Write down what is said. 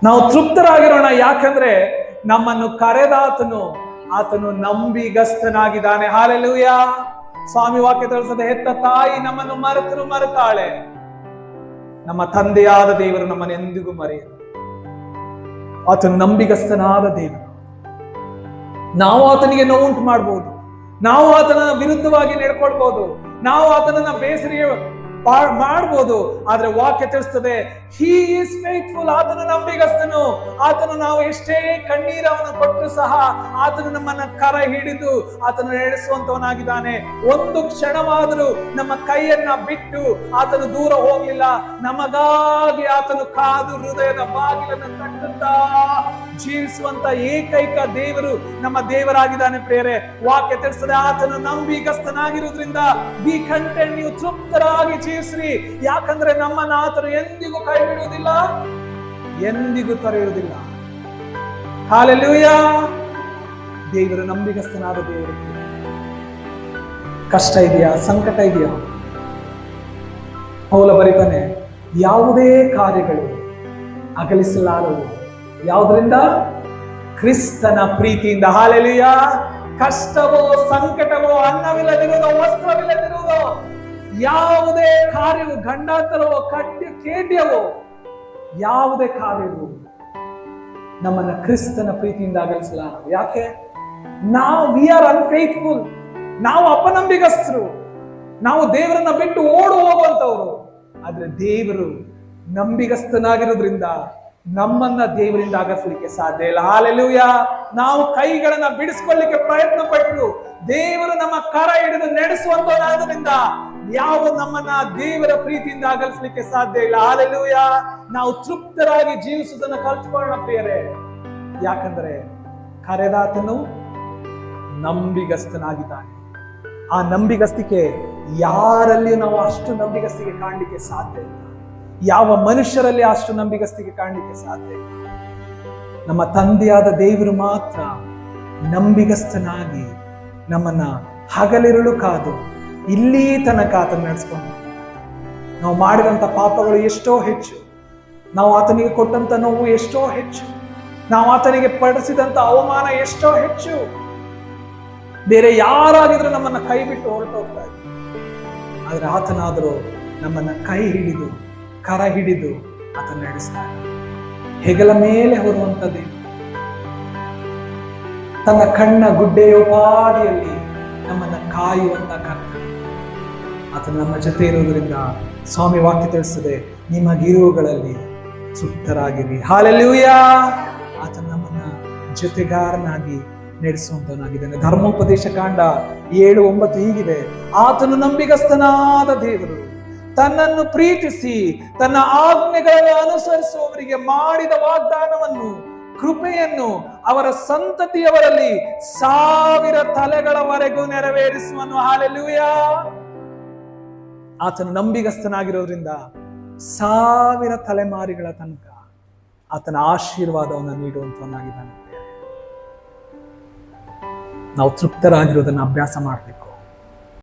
ನಾವು ತೃಪ್ತರಾಗಿರೋಣ. ಯಾಕಂದ್ರೆ ನಮ್ಮನ್ನು ಕರೆದಾತನು ಆತನು ನಂಬಿಗಸ್ತನಾಗಿದ್ದಾನೆ. ಹಾಲೆಲೂಯಾ. ಸ್ವಾಮಿ ವಾಕ್ಯ ತಿಳಿಸದೆ, ಹೆತ್ತ ತಾಯಿ ನಮ್ಮನ್ನು ಮರೆತಾಳೆ, ನಮ್ಮ ತಂದೆಯಾದ ದೇವರು ನಮ್ಮನ್ನು ಎಂದಿಗೂ ಮರೆಯರು. ಆತನು ನಂಬಿಗಸ್ತನಾದ ದೇವರು. ನಾವು ಆತನಿಗೆ ನೋವುಂಟು ಮಾಡಬಹುದು, ನಾವು ಆತನ ವಿರುದ್ಧವಾಗಿ ನಡ್ಕೊಳ್ಬಹುದು, ನಾವು ಆತನನ್ನ ಬೇಸರಿಗೆ ಮಾಡ್ಬೋದು. ಆದ್ರೆ ವಾಕ್ಯ ತಿಳಿಸ್ತದೆ, ಹಿ ಈಸ್ ಫೇತ್ಫುಲ್. ಆತನು ನಂಬಿಗಸ್ತನು. ಆತನು ನಾವು ಎಷ್ಟೇ ಕಣ್ಣೀರವನ್ನು ಕೊಟ್ಟರು ಸಹ ಆತನು ನಮ್ಮನ್ನ ಕರ ಹಿಡಿದು ಆತನು ನಡೆಸುವಂತವನಾಗಿದ್ದಾನೆ. ಒಂದು ಕ್ಷಣವಾದರೂ ನಮ್ಮ ಕೈಯನ್ನ ಬಿಟ್ಟು ಆತನು ದೂರ ಹೋಗ್ಲಿಲ್ಲ. ನಮಗಾಗಿ ಆತನು ಕಾದು ಹೃದಯದ ಬಾಗಿಲನ್ನು ತಟ್ಟುತ್ತಾ ಜೀವಿಸುವಂತ ಏಕೈಕ ದೇವರು ನಮ್ಮ ದೇವರಾಗಿದ್ದಾನೆ. ಪ್ರಿಯರೇ, ವಾಕ್ಯ ತಿಳಿಸ್ತದೆ, ಆತನು ನಂಬಿಗಸ್ತನಾಗಿರುವುದರಿಂದ ಬಿ ಕಂಟೆಂಟ್, ನೀವು ತೃಪ್ತರಾಗಿ ಜೀವಿಸ್ರಿ. ಯಾಕಂದ್ರೆ ನಮ್ಮನ್ನ ಆತನು ಎಂದಿಗೂ ಕೈ ಬಿಡುವುದಿಲ್ಲ, ಎಂದಿಗೂ ತೊರೆಯುವುದಿಲ್ಲ. ಹಾಲೆಲೂಯಾ. ದೇವರು ನಂಬಿಗಸ್ತನಾದ ದೇವರು. ಕಷ್ಟ ಇದೆಯಾ, ಸಂಕಟ ಇದೆಯಾ? ಪೌಲ ಬರೀತಾನೆ, ಯಾವುದೇ ಕಾರ್ಯಗಳು ಅಗಲಿಸಲಾರವು. ಯಾವುದರಿಂದ? ಕ್ರಿಸ್ತನ ಪ್ರೀತಿಯಿಂದ. ಹಾಲೆಲೂಯಾ. ಕಷ್ಟವೋ, ಸಂಕಟವೋ, ಅನ್ನವಿಲ್ಲದಿರುವುದೋ, ವಸ್ತ್ರವಿಲ್ಲದಿರುವುದೋ, ಯಾವುದೇ ಕಾರ್ಯವು, ಗಂಡಾಂತರವೋ, ಕೇಡ್ಯವೋ, ಯಾವುದೇ ಕಾರ್ಯವು ನಮ್ಮನ್ನ ಕ್ರಿಸ್ತನ ಪ್ರೀತಿಯಿಂದ ಅಗಲಿಸಲಾರವು. ಯಾಕೆ? We are unfaithful. ನಾವು ಅಪನಂಬಿಗಸ್ತರು. ನಾವು ದೇವರನ್ನ ಬಿಟ್ಟು ಓಡು ಹೋಗುವಂತವ್ರು. ಆದ್ರೆ ದೇವರು ನಂಬಿಗಸ್ತನಾಗಿರೋದ್ರಿಂದ ನಮ್ಮನ್ನ ದೇವರಿಂದ ಅಗಲಿಸಲಿಕ್ಕೆ ಸಾಧ್ಯ ಇಲ್ಲ. ಹಾಲೆಲೂಯಾ. ನಾವು ಕೈಗಳನ್ನ ಬಿಡಿಸ್ಕೊಳ್ಳಿಕ್ಕೆ ಪ್ರಯತ್ನ ಪಟ್ಟರು, ದೇವರು ನಮ್ಮ ಕರ ಹಿಡಿದು ನಡೆಸುವಂತವನಾದ್ರಿಂದ ಯಾವ ನಮ್ಮನ್ನ ದೇವರ ಪ್ರೀತಿಯಿಂದ ಅಗಲಿಸಲಿಕ್ಕೆ ಸಾಧ್ಯ ಇಲ್ಲ. ಹಾಲೆಲೂಯಾ. ನಾವು ತೃಪ್ತರಾಗಿ ಜೀವಿಸುವುದನ್ನು ಕಲ್ತ್ಕೊಳ್ಳೋಣ ಪ್ರಿಯರೇ. ಯಾಕಂದ್ರೆ ಕರೆದಾತನು ನಂಬಿಗಸ್ತನಾಗಿದ್ದಾನೆ. ಆ ನಂಬಿಗಸ್ತಿಕೆ ಯಾರಲ್ಲಿಯೂ ನಾವು ಅಷ್ಟು ನಂಬಿಗಸ್ತಿಗೆ ಕಾಣಲಿಕ್ಕೆ ಸಾಧ್ಯ ಇಲ್ಲ. ಯಾವ ಮನುಷ್ಯರಲ್ಲಿ ಅಷ್ಟು ನಂಬಿಗಸ್ತಿಗೆ ಕಾಣಲಿಕ್ಕೆ ಸಾಧ್ಯ ಇಲ್ಲ. ನಮ್ಮ ತಂದೆಯಾದ ದೇವರು ಮಾತ್ರ ನಂಬಿಗಸ್ತನಾಗಿ ನಮ್ಮನ್ನ ಹಗಲಿರುಳು ಕಾದು ಇಲ್ಲಿ ತನಕ ಆತನ ನಡೆಸ್ಕೊಂಡು, ನಾವು ಮಾಡಿದಂತ ಪಾಪಗಳು ಎಷ್ಟೋ ಹೆಚ್ಚು, ನಾವು ಆತನಿಗೆ ಕೊಟ್ಟಂತ ನೋವು ಎಷ್ಟೋ ಹೆಚ್ಚು, ನಾವು ಆತನಿಗೆ ಪಡಿಸಿದಂತ ಅವಮಾನ ಎಷ್ಟೋ ಹೆಚ್ಚು. ಬೇರೆ ಯಾರಾಗಿದ್ರು ನಮ್ಮನ್ನ ಕೈ ಬಿಟ್ಟು ಹೊರಟೋಗ್ತಾ ಇದ್ರು. ಆದ್ರೆ ಆತನಾದರೂ ನಮ್ಮನ್ನ ಕೈ ಹಿಡಿದು, ಕರ ಹಿಡಿದು ಆತನ ನಡೆಸ್ತಾನೆ. ಹೆಗಲ ಮೇಲೆ ಹೊರುವಂತದ್ದೇ ತನ್ನ ಕಣ್ಣ ಗುಡ್ಡೆಯೋಪಾದಿಯಲ್ಲಿ ನಮ್ಮನ್ನ ಕಾಯುವಂತ ಕರ್ತನ. ಆತನ ನಮ್ಮ ಜೊತೆ ಇರುವುದರಿಂದ ಸ್ವಾಮಿ ವಾಕ್ಯ ತಿಳಿಸ್ತದೆ, ನಿಮಗಿರುವುಗಳಲ್ಲಿ ತೃಪ್ತರಾಗಿರಿ. ಹಾಲೆಲೂಯಾ. ಆತನ ನಮ್ಮನ್ನ ಜೊತೆಗಾರನಾಗಿ ನಡೆಸುವಂತವನಾಗಿದ್ದಾನೆ. ಧರ್ಮೋಪದೇಶ ಕಾಂಡ 7:9 ಹೀಗಿದೆ, ಆತನು ನಂಬಿಗಸ್ತನಾದ ದೇವರು, ತನ್ನನ್ನು ಪ್ರೀತಿಸಿ ತನ್ನ ಆಜ್ಞೆಗಳನ್ನು ಅನುಸರಿಸುವವರಿಗೆ ಮಾಡಿದ ವಾಗ್ದಾನವನ್ನು, ಕೃಪೆಯನ್ನು ಅವರ ಸಂತತಿಯವರಲ್ಲಿ 1000 ತಲೆಗಳವರೆಗೂ ನೆರವೇರಿಸುವನು. ಹಾಲೆಲೂಯಾ. ಆತನು ನಂಬಿಗಸ್ತನಾಗಿರೋದ್ರಿಂದ 1000 ತಲೆಮಾರಿಗಳ ತನಕ ಆತನ ಆಶೀರ್ವಾದವನ್ನು ನೀಡುವಂತವನಾಗಿದ್ದಾನೆ. ನಾವು ತೃಪ್ತರಾಗಿರೋದನ್ನು ಅಭ್ಯಾಸ ಮಾಡಬೇಕು.